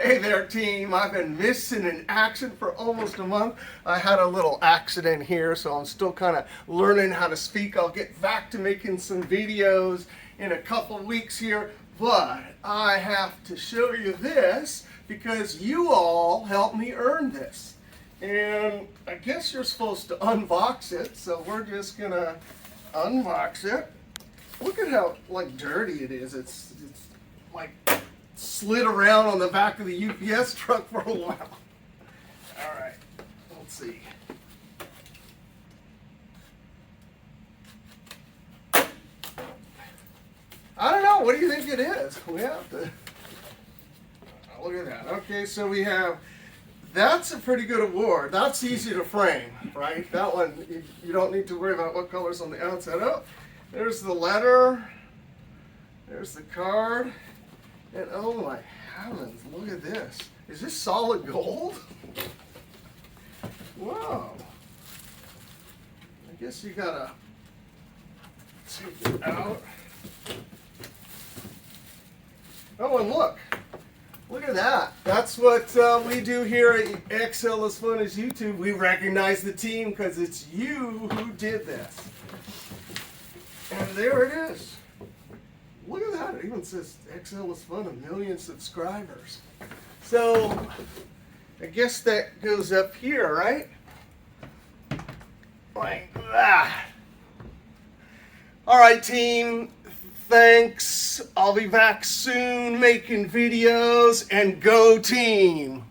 Hey there, team. I've been missing in action for almost a month. I had a little accident here, so I'm still kind of learning how to speak. I'll get back to making some videos in a couple weeks here, but I have to show you this because you all helped me earn this. And I guess you're supposed to unbox it, so we're just going to unbox it. Look at how dirty it is. It's like slid around on the back of the UPS truck for a while. All right, let's see. I don't know. What do you think it is? We have to look at that. Okay, so we have. That's a pretty good award. That's easy to frame, right? That one you don't need to worry about what color's on the outside. Oh, there's the letter. There's the card. And oh my heavens, look at this. Is this solid gold? Whoa. I guess you gotta take it out. Oh, and look. Look at that. That's what we do here at excelisfun is YouTube. We recognize the team because it's you who did this. And there it is. Look at that. It even says excelisfun, 1 million subscribers. So I guess that goes up here, right? Like that. All right, team. Thanks. I'll be back soon making videos, and go team.